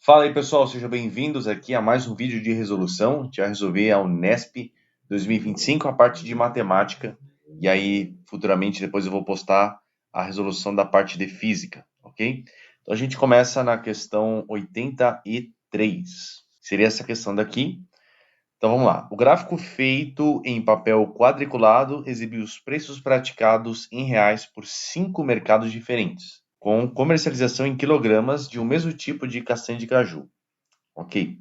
Fala aí pessoal, sejam bem-vindos aqui a mais um vídeo de resolução. A gente vai resolver a Unesp 2025, a parte de matemática. E aí, futuramente, depois eu vou postar a resolução da parte de física, ok? Então a gente começa na questão 83. Seria essa questão daqui. Então vamos lá. O gráfico feito em papel quadriculado exibe os preços praticados em reais por 5 mercados diferentes, com comercialização em quilogramas de um mesmo tipo de castanha de caju. Ok.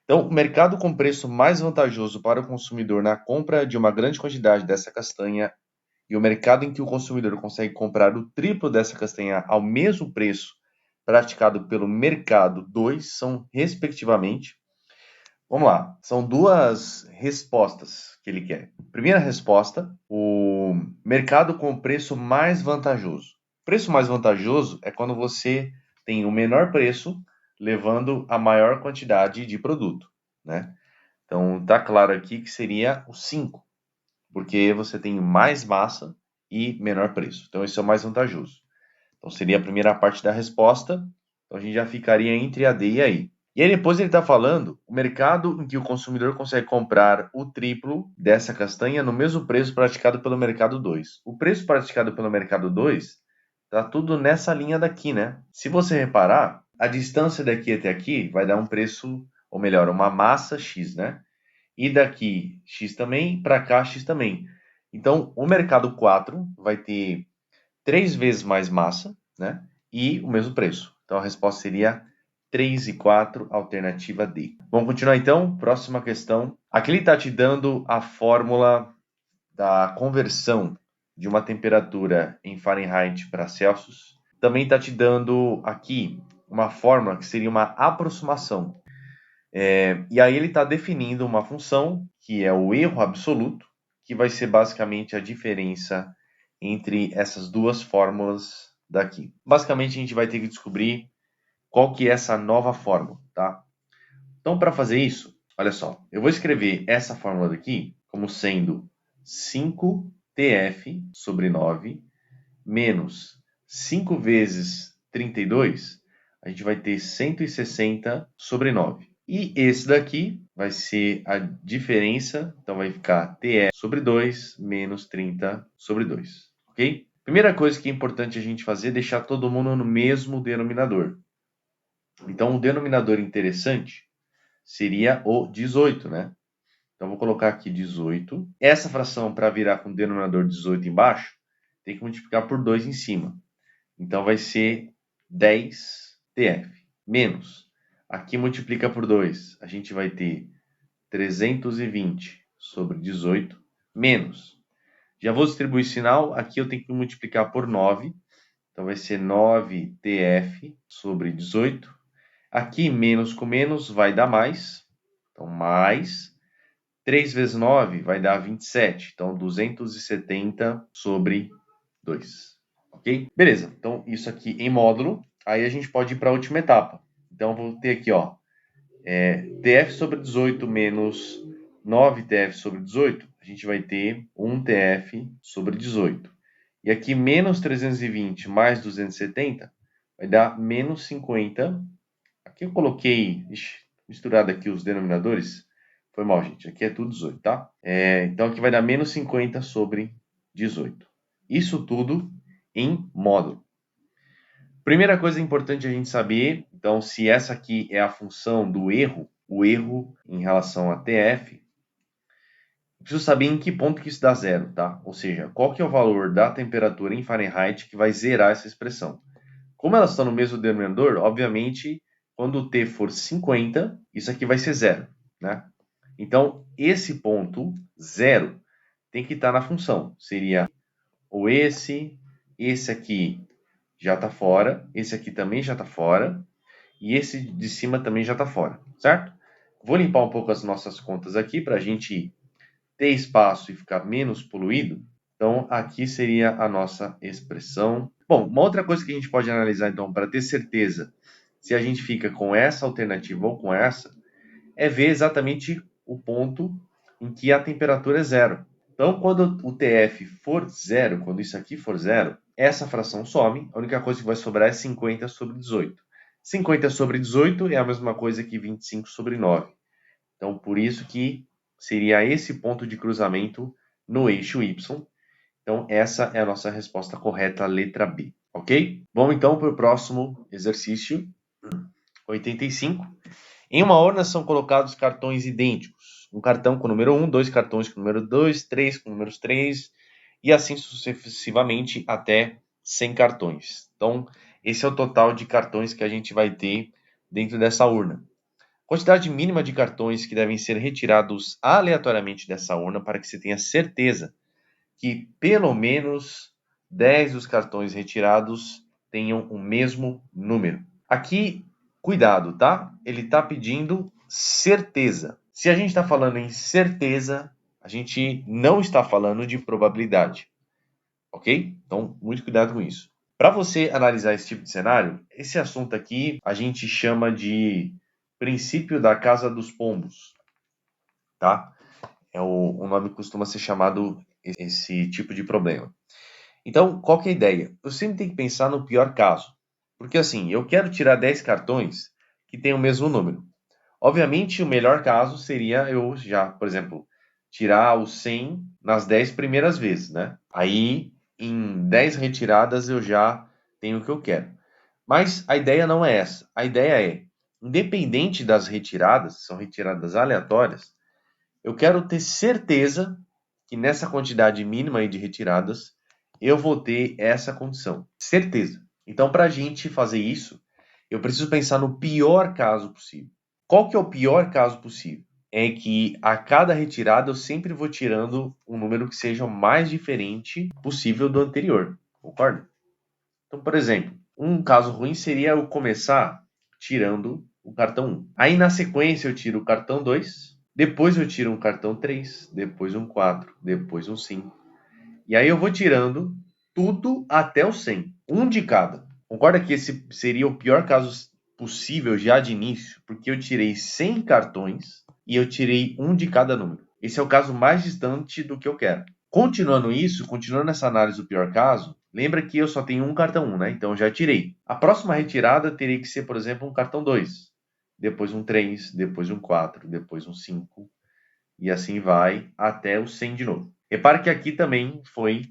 Então, o mercado com preço mais vantajoso para o consumidor na compra de uma grande quantidade dessa castanha e o mercado em que o consumidor consegue comprar o triplo dessa castanha ao mesmo preço praticado pelo mercado 2 são, respectivamente, vamos lá, são duas respostas que ele quer. Primeira resposta, o mercado com preço mais vantajoso. Preço mais vantajoso é quando você tem o menor preço levando a maior quantidade de produto, né? Então, tá claro aqui que seria o 5, porque você tem mais massa e menor preço. Então, esse é o mais vantajoso. Então, seria a primeira parte da resposta. Então, a gente já ficaria entre a D e a I. E aí depois ele está falando o mercado em que o consumidor consegue comprar o triplo dessa castanha no mesmo preço praticado pelo mercado 2. O preço praticado pelo mercado 2 está tudo nessa linha daqui, né? Se você reparar, a distância daqui até aqui vai dar um preço, ou melhor, uma massa X, né? E daqui X também, para cá X também. Então, o mercado 4 vai ter 3 vezes mais massa, né? E o mesmo preço. Então, a resposta seria 3 e 4, alternativa D. Vamos continuar então? Próxima questão. Aqui ele está te dando a fórmula da conversão de uma temperatura em Fahrenheit para Celsius. Também está te dando aqui uma fórmula que seria uma aproximação. E aí ele está definindo uma função, que é o erro absoluto, que vai ser basicamente a diferença entre essas duas fórmulas daqui. Basicamente, a gente vai ter que descobrir qual que é essa nova fórmula, tá? Então, para fazer isso, olha só, eu vou escrever essa fórmula daqui como sendo 5TF sobre 9 menos 5 vezes 32, a gente vai ter 160 sobre 9. E esse daqui vai ser a diferença, então vai ficar TF sobre 2 menos 30 sobre 2, ok? Primeira coisa que é importante a gente fazer é deixar todo mundo no mesmo denominador. Então, o denominador interessante seria o 18, né? Então, vou colocar aqui 18. Essa fração, para virar com o denominador 18 embaixo, tem que multiplicar por 2 em cima. Então, vai ser 10TF. Menos. Aqui multiplica por 2. A gente vai ter 320 sobre 18. Menos. Já vou distribuir sinal. Aqui eu tenho que multiplicar por 9. Então, vai ser 9TF sobre 18. Aqui, menos com menos, vai dar mais. Então, mais. 3 vezes 9 vai dar 27. Então, 270 sobre 2. Ok? Beleza. Então, isso aqui em módulo. Aí a gente pode ir para a última etapa. Então, eu vou ter aqui, ó, TF sobre 18 menos 9TF sobre 18. A gente vai ter 1TF sobre 18. E aqui, menos 320 mais 270 vai dar menos 50. Aqui eu coloquei, misturado aqui os denominadores. Foi mal, gente. Aqui é tudo 18, tá? Então aqui vai dar menos 50 sobre 18. Isso tudo em módulo. Primeira coisa importante a gente saber, então, se essa aqui é a função do erro, o erro em relação a TF, preciso saber em que ponto que isso dá zero, tá? Ou seja, qual que é o valor da temperatura em Fahrenheit que vai zerar essa expressão. Como elas estão no mesmo denominador, obviamente, quando o t for 50, isso aqui vai ser zero, né? Então, esse ponto, zero, tem que estar na função. Seria ou esse aqui já está fora, esse aqui também já está fora, e esse de cima também já está fora, certo? Vou limpar um pouco as nossas contas aqui para a gente ter espaço e ficar menos poluído. Então, aqui seria a nossa expressão. Bom, uma outra coisa que a gente pode analisar, então, para ter certeza se a gente fica com essa alternativa ou com essa, é ver exatamente o ponto em que a temperatura é zero. Então, quando o TF for zero, quando isso aqui for zero, essa fração some, a única coisa que vai sobrar é 50 sobre 18. 50 sobre 18 é a mesma coisa que 25 sobre 9. Então, por isso que seria esse ponto de cruzamento no eixo Y. Então, essa é a nossa resposta correta, letra B, ok? Vamos então para o próximo exercício, 85. Em uma urna são colocados cartões idênticos. Um cartão com o número 1, dois cartões com o número 2, três com o número 3 e assim sucessivamente até 100 cartões. Então, esse é o total de cartões que a gente vai ter dentro dessa urna. Quantidade mínima de cartões que devem ser retirados aleatoriamente dessa urna para que você tenha certeza que pelo menos 10 dos cartões retirados tenham o mesmo número. Aqui, cuidado, tá? Ele está pedindo certeza. Se a gente está falando em certeza, a gente não está falando de probabilidade, ok? Então, muito cuidado com isso. Para você analisar esse tipo de cenário, esse assunto aqui a gente chama de princípio da casa dos pombos, tá? O nome costuma ser chamado esse tipo de problema. Então, qual que é a ideia? Eu sempre tenho que pensar no pior caso. Porque assim, eu quero tirar 10 cartões que têm o mesmo número. Obviamente, o melhor caso seria eu já, por exemplo, tirar os 100 nas 10 primeiras vezes, né? Aí, em 10 retiradas, eu já tenho o que eu quero. Mas a ideia não é essa. A ideia é, independente das retiradas, são retiradas aleatórias, eu quero ter certeza que nessa quantidade mínima aí de retiradas, eu vou ter essa condição. Certeza. Então, para a gente fazer isso, eu preciso pensar no pior caso possível. Qual que é o pior caso possível? É que a cada retirada eu sempre vou tirando um número que seja o mais diferente possível do anterior. Concorda? Então, por exemplo, um caso ruim seria eu começar tirando o cartão 1. Aí, na sequência, eu tiro o cartão 2. Depois eu tiro um cartão 3. Depois um 4. Depois um 5. E aí eu vou tirando tudo até o 100. Um de cada. Concorda que esse seria o pior caso possível já de início? Porque eu tirei 100 cartões e eu tirei um de cada número. Esse é o caso mais distante do que eu quero. Continuando isso, continuando essa análise do pior caso, lembra que eu só tenho um cartão 1, né? Então eu já tirei. A próxima retirada teria que ser, por exemplo, um cartão 2. Depois um 3, depois um 4, depois um 5. E assim vai até o 100 de novo. Repare que aqui também foi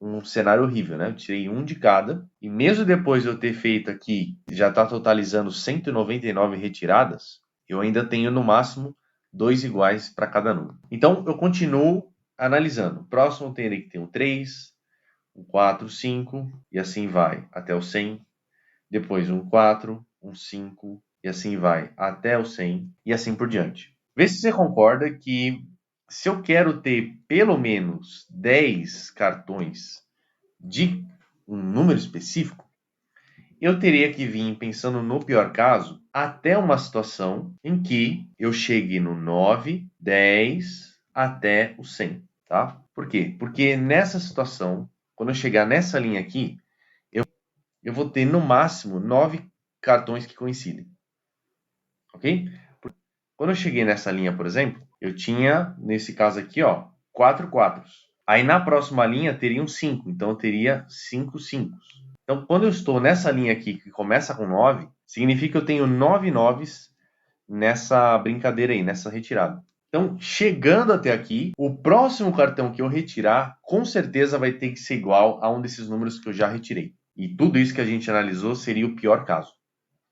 um cenário horrível, né? Eu tirei um de cada, e mesmo depois de eu ter feito aqui, já está totalizando 199 retiradas, eu ainda tenho no máximo 2 iguais para cada número. Então, eu continuo analisando. Próximo eu terei que ter um 3, um 4, 5, e assim vai até o 100. Depois um 4, um 5, e assim vai até o 100, e assim por diante. Vê se você concorda que se eu quero ter pelo menos 10 cartões de um número específico, eu teria que vir pensando no pior caso até uma situação em que eu chegue no 9, 10 até o 100, tá? Por quê? Porque nessa situação, quando eu chegar nessa linha aqui, eu vou ter no máximo 9 cartões que coincidem, ok? Quando eu cheguei nessa linha, por exemplo, eu tinha, nesse caso aqui, ó, 4 quatros. Aí na próxima linha teriam 5, então eu teria 5 5. Então, quando eu estou nessa linha aqui, que começa com 9, significa que eu tenho 9 noves nessa brincadeira aí, nessa retirada. Então, chegando até aqui, o próximo cartão que eu retirar, com certeza vai ter que ser igual a um desses números que eu já retirei. E tudo isso que a gente analisou seria o pior caso,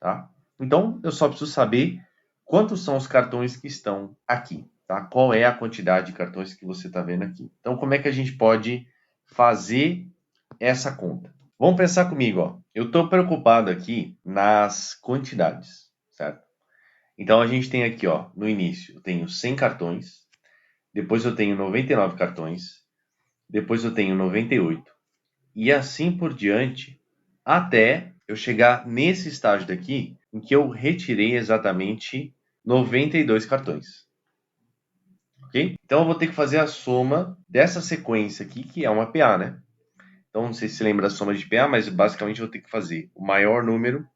tá? Então, eu só preciso saber quantos são os cartões que estão aqui, tá? Qual é a quantidade de cartões que você está vendo aqui. Então, como é que a gente pode fazer essa conta? Vamos pensar comigo, ó. Eu estou preocupado aqui nas quantidades, certo? Então, a gente tem aqui, ó, no início, eu tenho 100 cartões, depois eu tenho 99 cartões, depois eu tenho 98, e assim por diante, até eu chegar nesse estágio daqui, em que eu retirei exatamente 92 cartões. Ok? Então eu vou ter que fazer a soma dessa sequência aqui, que é uma PA, né? Então não sei se você lembra da soma de PA, mas basicamente eu vou ter que fazer o maior número,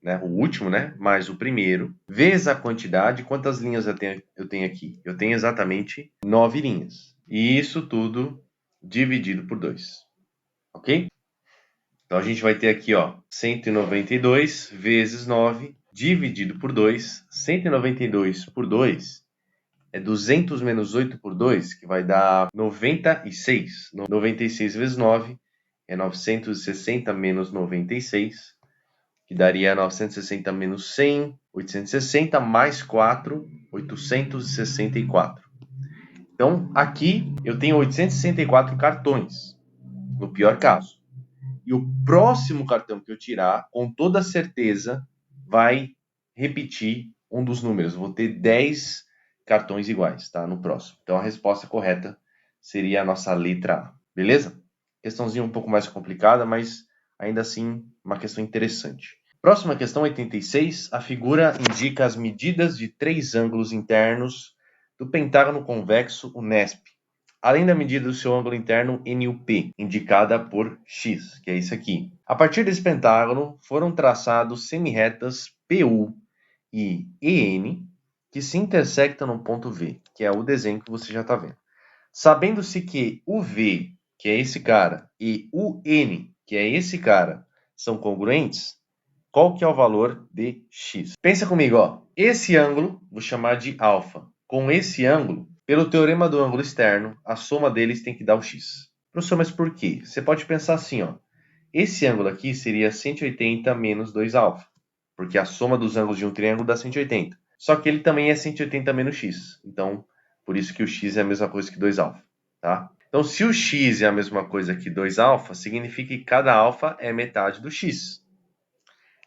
né, o último, né, mais o primeiro, vezes a quantidade. Quantas linhas eu tenho aqui? Eu tenho exatamente 9 linhas. E isso tudo dividido por 2. Ok? Então, a gente vai ter aqui, ó, 192 vezes 9 dividido por 2. 192 por 2 é 200 menos 8 por 2, que vai dar 96. 96 vezes 9 é 960 menos 96, que daria 960 menos 100, 860, mais 4, 864. Então, aqui eu tenho 864 cartões, no pior caso. E o próximo cartão que eu tirar, com toda certeza, vai repetir um dos números. Vou ter 10 cartões iguais, tá? No próximo. Então, a resposta correta seria a nossa letra A. Beleza? Questãozinha um pouco mais complicada, mas ainda assim uma questão interessante. Próxima questão, 86. A figura indica as medidas de 3 ângulos internos do pentágono convexo UNESP, além da medida do seu ângulo interno NUP, indicada por X, que é isso aqui. A partir desse pentágono, foram traçados semi-retas PU e EN, que se intersectam no ponto V, que é o desenho que você já está vendo. Sabendo-se que o V, que é esse cara, e o N, que é esse cara, são congruentes, qual que é o valor de X? Pensa comigo, ó. Esse ângulo, vou chamar de alfa. Com esse ângulo, pelo teorema do ângulo externo, a soma deles tem que dar o x. Professor, mas por quê? Você pode pensar assim, ó. Esse ângulo aqui seria 180 menos 2α, porque a soma dos ângulos de um triângulo dá 180. Só que ele também é 180 menos x. Então, por isso que o x é a mesma coisa que 2α, tá? Então, se o x é a mesma coisa que 2α, significa que cada alfa é metade do x.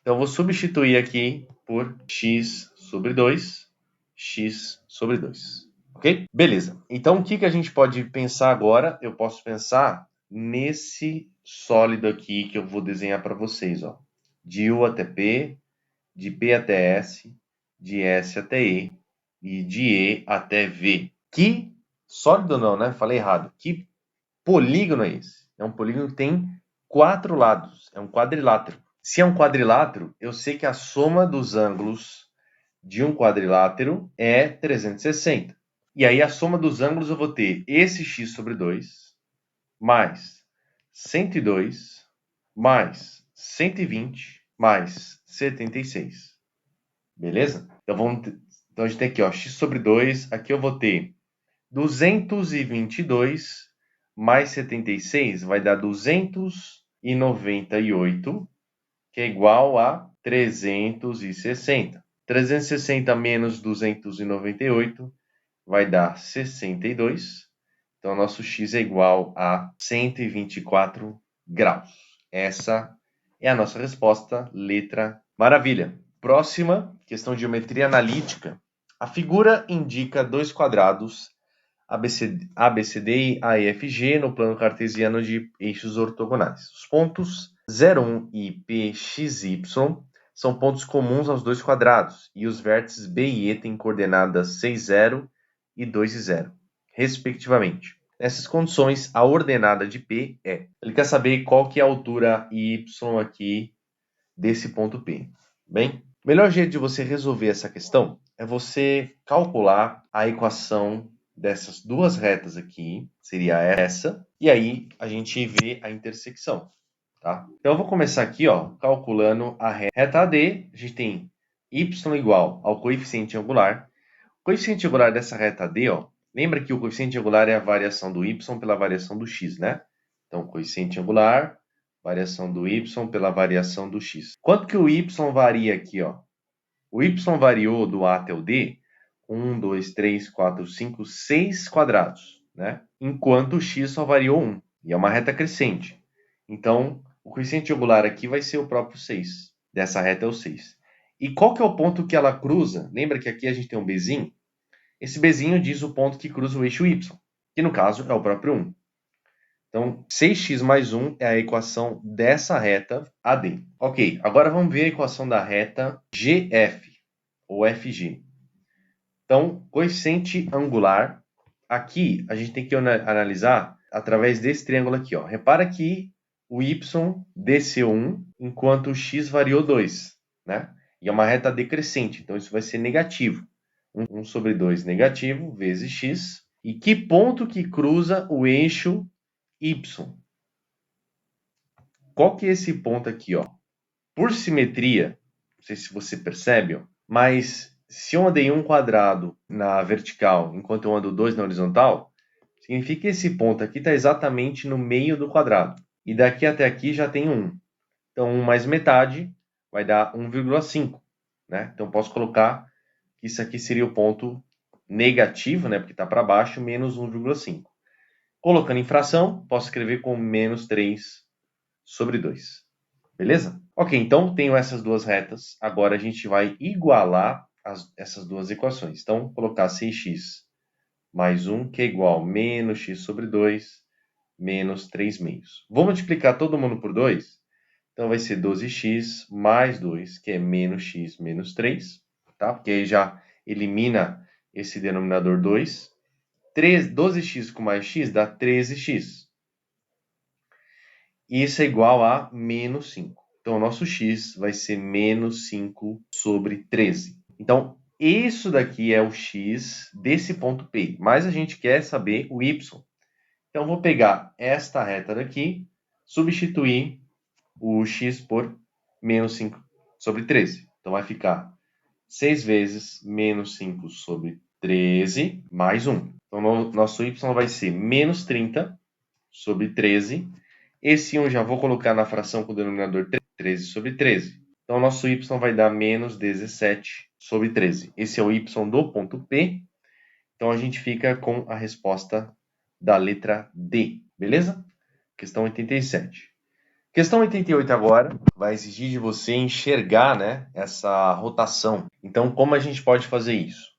Então, eu vou substituir aqui por x sobre 2, x sobre 2. Ok? Beleza. Então, o que a gente pode pensar agora? Eu posso pensar nesse sólido aqui que eu vou desenhar para vocês, ó. De U até P, de P até S, de S até E e de E até V. Que sólido não, né? Falei errado. Que polígono é esse? É um polígono que tem 4 lados. É um quadrilátero. Se é um quadrilátero, eu sei que a soma dos ângulos de um quadrilátero é 360. E aí a soma dos ângulos eu vou ter esse x sobre 2, mais 102, mais 120, mais 76. Beleza? Então a gente tem aqui, ó, x sobre 2. Aqui eu vou ter 222 mais 76 vai dar 298, que é igual a 360. 360 menos 298 vai dar 62. Então, nosso x é igual a 124 graus. Essa é a nossa resposta, letra maravilha. Próxima, questão de geometria analítica. A figura indica dois quadrados ABCD e AEFG no plano cartesiano de eixos ortogonais. Os pontos 0,1 e PXY são pontos comuns aos dois quadrados, e os vértices B e E têm coordenadas 6, 0 e 2 e 0, respectivamente. Nessas condições, a ordenada de P é... Ele quer saber qual que é a altura Y aqui desse ponto P. Bem, o melhor jeito de você resolver essa questão é você calcular a equação dessas duas retas aqui, seria essa, e aí a gente vê a intersecção, tá? Então eu vou começar aqui, ó, calculando a reta AD. A gente tem y igual ao coeficiente angular. O coeficiente angular dessa reta AD, ó, lembra que o coeficiente angular é a variação do y pela variação do x, né? Então, coeficiente angular, variação do y pela variação do x. Quanto que o y varia aqui, ó? O y variou do A até o D 1, 2, 3, 4, 5, 6 quadrados, né? Enquanto o x só variou 1. E é uma reta crescente. Então, o coeficiente angular aqui vai ser o próprio 6. Dessa reta é o 6. E qual que é o ponto que ela cruza? Lembra que aqui a gente tem um Bzinho? Esse Bzinho diz o ponto que cruza o eixo y, que no caso é o próprio 1. Então, 6x mais 1 é a equação dessa reta AD. Ok, agora vamos ver a equação da reta GF, ou FG. Então, coeficiente angular, aqui a gente tem que analisar através desse triângulo aqui, ó. Repara que o y desceu 1, enquanto o x variou 2, né? E é uma reta decrescente, então isso vai ser negativo. 1 sobre 2 negativo, vezes x. E que ponto que cruza o eixo y? qual que é esse ponto aqui, ó? Por simetria, não sei se você percebe, ó, mas se eu andei 1 quadrado na vertical enquanto eu ando 2 na horizontal, significa que esse ponto aqui está exatamente no meio do quadrado. E daqui até aqui já tem 1. Então, 1 mais metade vai dar 1,5. Né? Então, posso colocar que isso aqui seria o ponto negativo, né? Porque está para baixo, menos 1,5. Colocando em fração, posso escrever como menos 3 sobre 2. Beleza? Ok, então tenho essas duas retas. Agora a gente vai igualar essas duas equações. Então, colocar 6x mais 1, que é igual a menos x sobre 2, menos 3 meios. Vou multiplicar todo mundo por 2. Então, vai ser 12x mais 2, que é menos x menos 3. Tá? Porque aí já elimina esse denominador 2. 12x com mais x dá 13x. Isso é igual a menos 5. Então, o nosso x vai ser menos 5 sobre 13. Então, isso daqui é o x desse ponto P. Mas a gente quer saber o y. Então, vou pegar esta reta daqui, substituir o x por menos 5 sobre 13. Então, vai ficar 6 vezes menos 5 sobre 13 mais 1. Então, nosso y vai ser menos 30 sobre 13. Esse 1 já vou colocar na fração com o denominador 13 sobre 13. Então, nosso y vai dar menos 17 sobre 13. Esse é o y do ponto P. Então, a gente fica com a resposta da letra D. Beleza? Questão 87. Questão 88 agora vai exigir de você enxergar, né, essa rotação. Então, como a gente pode fazer isso?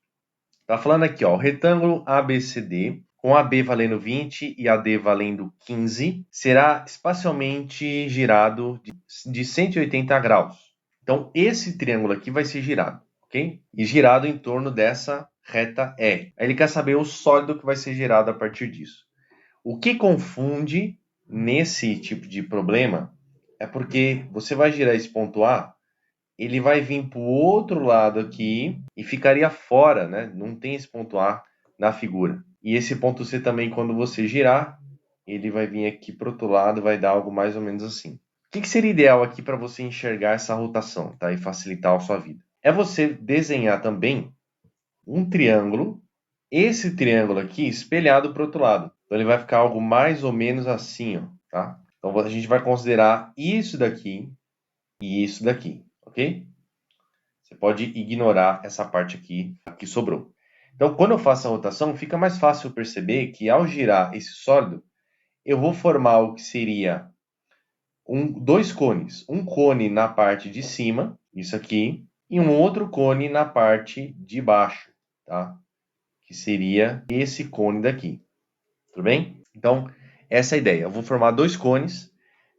Está falando aqui, ó, o retângulo ABCD, com AB valendo 20 e AD valendo 15, será espacialmente girado de 180 graus. Então, esse triângulo aqui vai ser girado, ok? E girado em torno dessa reta E. Aí ele quer saber o sólido que vai ser gerado a partir disso. O que confunde nesse tipo de problema é porque você vai girar esse ponto A, ele vai vir para o outro lado aqui e ficaria fora, né? Não tem esse ponto A na figura. E esse ponto C também, quando você girar, ele vai vir aqui para o outro lado, vai dar algo mais ou menos assim. O que seria ideal aqui para você enxergar essa rotação, tá? E facilitar a sua vida? É você desenhar também um triângulo, esse triângulo aqui espelhado para o outro lado. Então ele vai ficar algo mais ou menos assim, ó, tá? Então a gente vai considerar isso daqui e isso daqui, ok? Você pode ignorar essa parte aqui que sobrou. Então, quando eu faço a rotação, fica mais fácil perceber que ao girar esse sólido, eu vou formar o que seria dois cones. Um cone na parte de cima, isso aqui, e um outro cone na parte de baixo, tá? Que seria esse cone daqui. Tudo bem? Então, essa é a ideia. Eu vou formar dois cones,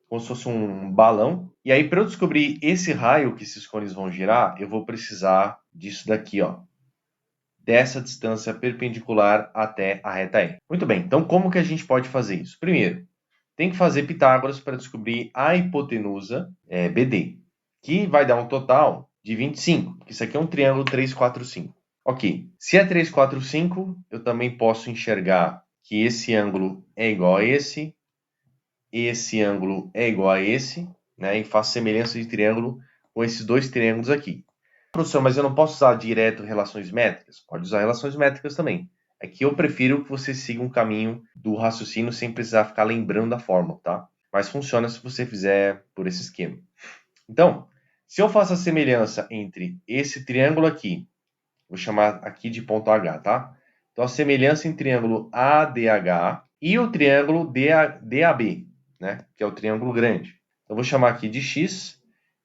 como se fosse um balão. E aí, para eu descobrir esse raio que esses cones vão girar, eu vou precisar disso daqui, ó. Dessa distância perpendicular até a reta E. Muito bem, então como que a gente pode fazer isso? Primeiro, tem que fazer Pitágoras para descobrir a hipotenusa BD, que vai dar um total de 25, porque isso aqui é um triângulo 3, 4, 5. Ok, se é 3, 4, 5, eu também posso enxergar que esse ângulo é igual a esse ângulo é igual a esse, né? E faço semelhança de triângulo com esses dois triângulos aqui. Professor, mas eu não posso usar direto relações métricas? Pode usar relações métricas também. É que eu prefiro que você siga um caminho do raciocínio sem precisar ficar lembrando da fórmula, tá? Mas funciona se você fizer por esse esquema. Então, se eu faço a semelhança entre esse triângulo aqui, vou chamar aqui de ponto H, tá? Então, a semelhança entre o triângulo ADH e o triângulo DAB, né? Que é o triângulo grande. Então, vou chamar aqui de X,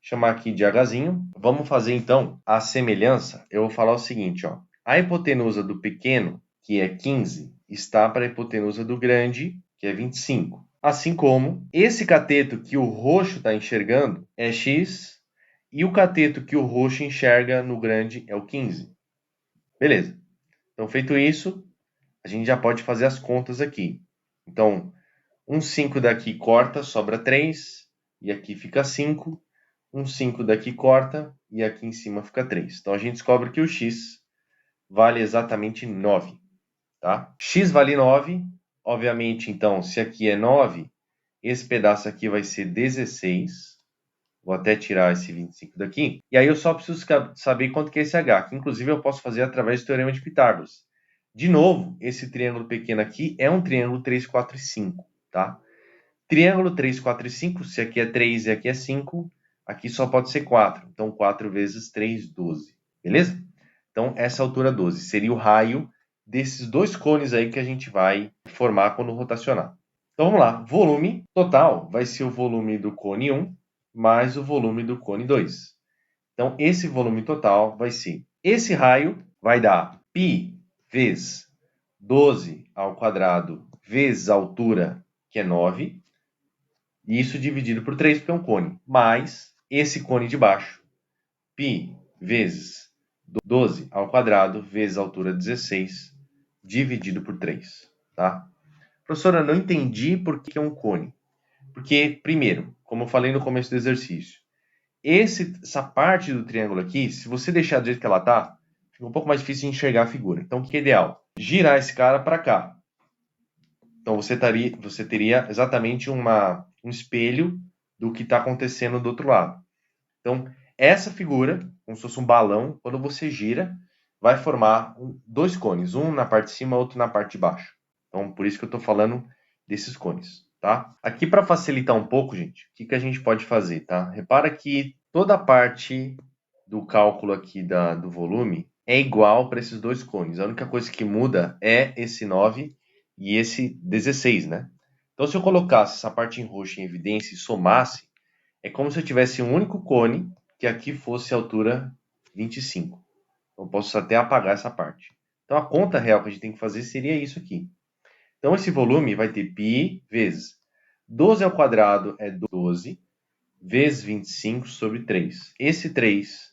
chamar aqui de Hzinho. Vamos fazer, então, a semelhança. Eu vou falar o seguinte, ó. A hipotenusa do pequeno, que é 15, está para a hipotenusa do grande, que é 25. Assim como esse cateto que o roxo está enxergando é X e o cateto que o roxo enxerga no grande é o 15. Beleza. Então, feito isso, a gente já pode fazer as contas aqui. Então, 5 daqui corta, sobra 3, e aqui fica 5. 5 daqui corta, e aqui em cima fica 3. Então, a gente descobre que o x vale exatamente 9. Tá? X vale 9, obviamente, então, se aqui é 9, esse pedaço aqui vai ser 16. Vou até tirar esse 25 daqui. E aí eu só preciso saber quanto que é esse H, que inclusive eu posso fazer através do Teorema de Pitágoras. De novo, esse triângulo pequeno aqui é um triângulo 3, 4 e 5, tá? Triângulo 3, 4 e 5, se aqui é 3 e aqui é 5, aqui só pode ser 4. Então, 4 vezes 3, 12. Beleza? Então, essa altura 12 seria o raio desses dois cones aí que a gente vai formar quando rotacionar. Então, vamos lá. Volume total vai ser o volume do cone 1 mais o volume do cone 2. Então, esse volume total vai ser... Esse raio vai dar π vezes 12 ao quadrado vezes a altura, que é 9. E isso dividido por 3, porque é um cone. Mais esse cone de baixo. π vezes 12 ao quadrado vezes a altura 16, dividido por 3. Tá? Professora, eu não entendi por que é um cone. Porque, primeiro, como eu falei no começo do exercício, essa parte do triângulo aqui, se você deixar do jeito que ela está, fica um pouco mais difícil de enxergar a figura. Então, o que é ideal? Girar esse cara para cá. Então, você teria exatamente um espelho do que está acontecendo do outro lado. Então, essa figura, como se fosse um balão, quando você gira, vai formar dois cones, um na parte de cima, outro na parte de baixo. Então, por isso que eu estou falando desses cones, tá? Aqui, para facilitar um pouco, gente, o que a gente pode fazer, tá? Repara que toda a parte do cálculo aqui do volume é igual para esses dois cones. A única coisa que muda é esse 9 e esse 16, né? Então, se eu colocasse essa parte em roxo em evidência e somasse, é como se eu tivesse um único cone que aqui fosse a altura 25. Então, eu posso até apagar essa parte. Então, a conta real que a gente tem que fazer seria isso aqui. Então, esse volume vai ter π vezes 12 ao quadrado é 12, vezes 25 sobre 3. Esse 3,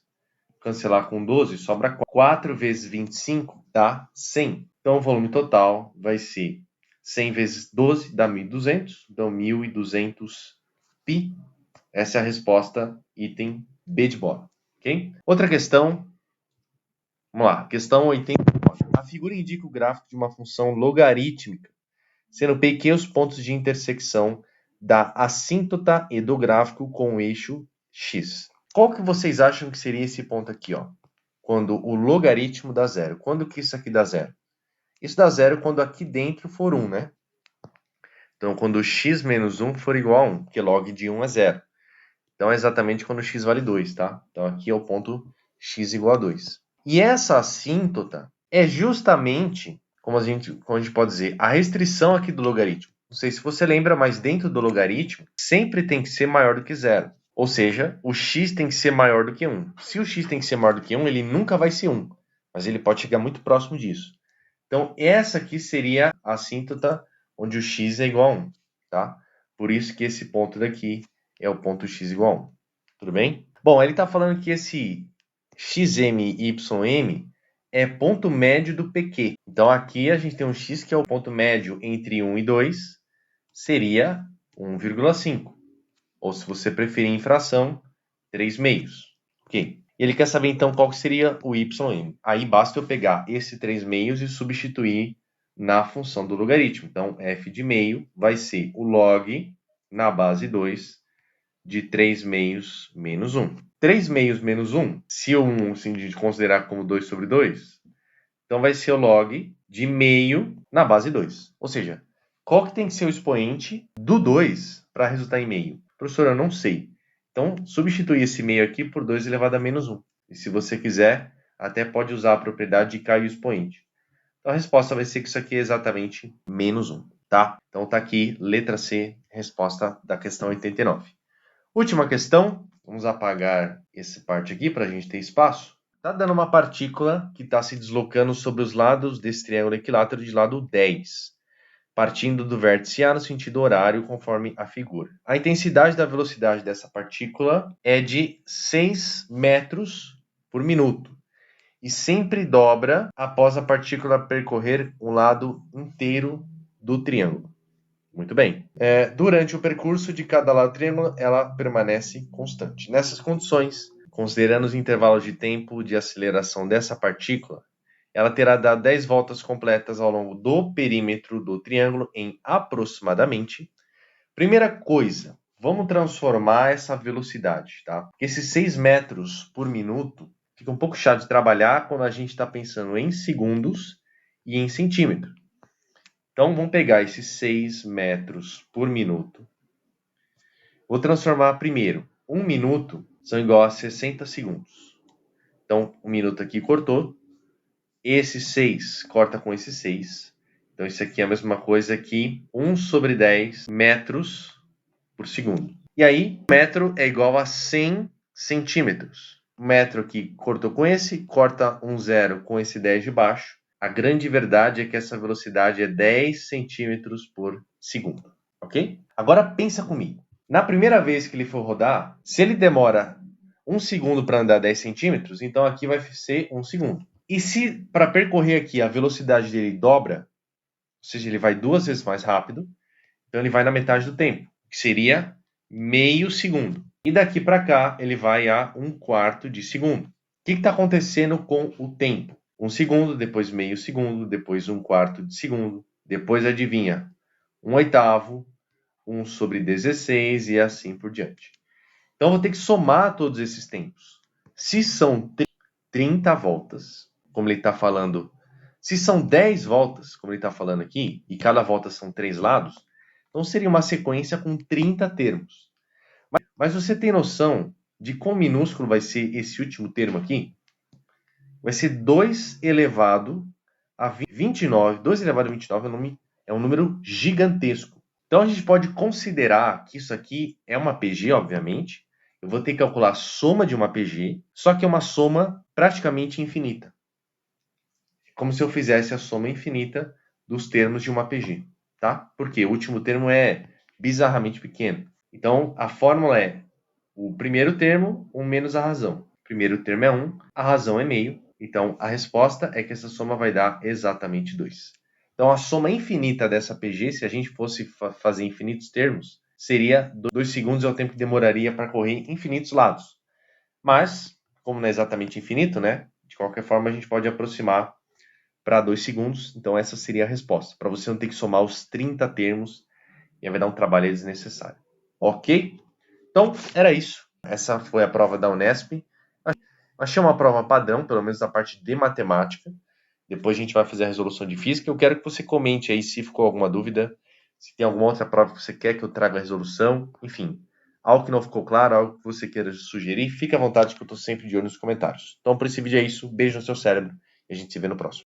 cancelar com 12, sobra 4 vezes 25, dá 100. Então, o volume total vai ser 100 vezes 12, dá 1.200. Então, 1.200 π. Essa é a resposta, item B de bola. Ok? Outra questão. Vamos lá. Questão 89. A figura indica o gráfico de uma função logarítmica, sendo P e Q os pontos de intersecção da assíntota e do gráfico com o eixo X. Qual que vocês acham que seria esse ponto aqui, ó? Quando o logaritmo dá zero. Quando que isso aqui dá zero? Isso dá zero quando aqui dentro for 1, né? Então, quando x menos 1 for igual a 1, porque log de 1 é zero. Então, é exatamente quando x vale 2, tá? Então, aqui é o ponto x igual a 2. E essa assíntota é justamente, como a gente pode dizer, a restrição aqui do logaritmo. Não sei se você lembra, mas dentro do logaritmo, sempre tem que ser maior do que zero. Ou seja, o x tem que ser maior do que 1. Se o x tem que ser maior do que 1, ele nunca vai ser 1. Mas ele pode chegar muito próximo disso. Então, essa aqui seria a assíntota onde o x é igual a 1. Tá? Por isso que esse ponto daqui é o ponto x igual a 1. Tudo bem? Bom, ele está falando que esse XMYM é ponto médio do PQ. Então, aqui a gente tem um x que é o ponto médio entre 1 e 2, seria 1,5. Ou, se você preferir em fração, 3 meios. Ok? E ele quer saber, então, qual que seria o YM. Aí, basta eu pegar esse 3 meios e substituir na função do logaritmo. Então, f de meio vai ser o log na base 2 de 3 meios menos 1. 3 meios menos 1, se o 1 assim, a gente considerar como 2 sobre 2, então vai ser o log de meio na base 2. Ou seja, qual que tem que ser o expoente do 2 para resultar em meio? Professor, eu não sei. Então, substituir esse meio aqui por 2 elevado a menos 1. E se você quiser, até pode usar a propriedade de cair o expoente. Então, a resposta vai ser que isso aqui é exatamente menos 1. Tá? Então, está aqui, letra C, resposta da questão 89. Última questão, vamos apagar essa parte aqui para a gente ter espaço. Está dando uma partícula que está se deslocando sobre os lados desse triângulo equilátero de lado 10, partindo do vértice A no sentido horário, conforme a figura. A intensidade da velocidade dessa partícula é de 6 metros por minuto e sempre dobra após a partícula percorrer o lado inteiro do triângulo. Muito bem. Durante o percurso de cada lado do triângulo, ela permanece constante. Nessas condições, considerando os intervalos de tempo de aceleração dessa partícula, ela terá dado 10 voltas completas ao longo do perímetro do triângulo em aproximadamente Primeira coisa, vamos transformar essa velocidade, tá? Porque esses 6 metros por minuto fica um pouco chato de trabalhar quando a gente está pensando em segundos e em centímetro. Então, vamos pegar esses 6 metros por minuto. Vou transformar primeiro. 1 minuto são igual a 60 segundos. Então, 1 minuto aqui cortou. Esse 6 corta com esse 6. Então, isso aqui é a mesma coisa que 1 sobre 10 metros por segundo. E aí, metro é igual a 100 centímetros. O metro aqui cortou com esse, corta um zero com esse 10 de baixo. A grande verdade é que essa velocidade é 10 centímetros por segundo, ok? Agora pensa comigo. Na primeira vez que ele for rodar, se ele demora 1 segundo para andar 10 centímetros, então aqui vai ser 1 segundo. E se para percorrer aqui a velocidade dele dobra, ou seja, ele vai 2 vezes mais rápido, então ele vai na metade do tempo, que seria meio segundo. E daqui para cá ele vai a 1/4 de segundo. O que está acontecendo com o tempo? 1 segundo, depois meio segundo, depois 1/4 de segundo, depois adivinha, 1/8, 1 sobre 16 e assim por diante. Então eu vou ter que somar todos esses tempos. Se são 30 voltas, como ele está falando, se são 10 voltas, como ele está falando aqui, e cada volta são 3 lados, então seria uma sequência com 30 termos. Mas você tem noção de quão minúsculo vai ser esse último termo aqui? Vai ser 2 elevado a 29. 2 elevado a 29 é um número gigantesco. Então a gente pode considerar que isso aqui é uma PG, obviamente. Eu vou ter que calcular a soma de uma PG, só que é uma soma praticamente infinita. Como se eu fizesse a soma infinita dos termos de uma PG, tá? Porque o último termo é bizarramente pequeno. Então, a fórmula é o primeiro termo, 1 menos a razão. O primeiro termo é 1, a razão é meio. Então, a resposta é que essa soma vai dar exatamente 2. Então, a soma infinita dessa PG, se a gente fosse fazer infinitos termos, seria 2 segundos é o tempo que demoraria para correr infinitos lados. Mas, como não é exatamente infinito, né? De qualquer forma, a gente pode aproximar para 2 segundos. Então, essa seria a resposta. Para você não ter que somar os 30 termos e vai dar um trabalho desnecessário. Ok? Então, era isso. Essa foi a prova da Unesp. Achei uma prova padrão, pelo menos da parte de matemática. Depois a gente vai fazer a resolução de física. Eu quero que você comente aí se ficou alguma dúvida, se tem alguma outra prova que você quer que eu traga a resolução. Enfim, algo que não ficou claro, algo que você queira sugerir, fique à vontade que eu estou sempre de olho nos comentários. Então, por esse vídeo é isso. Beijo no seu cérebro e a gente se vê no próximo.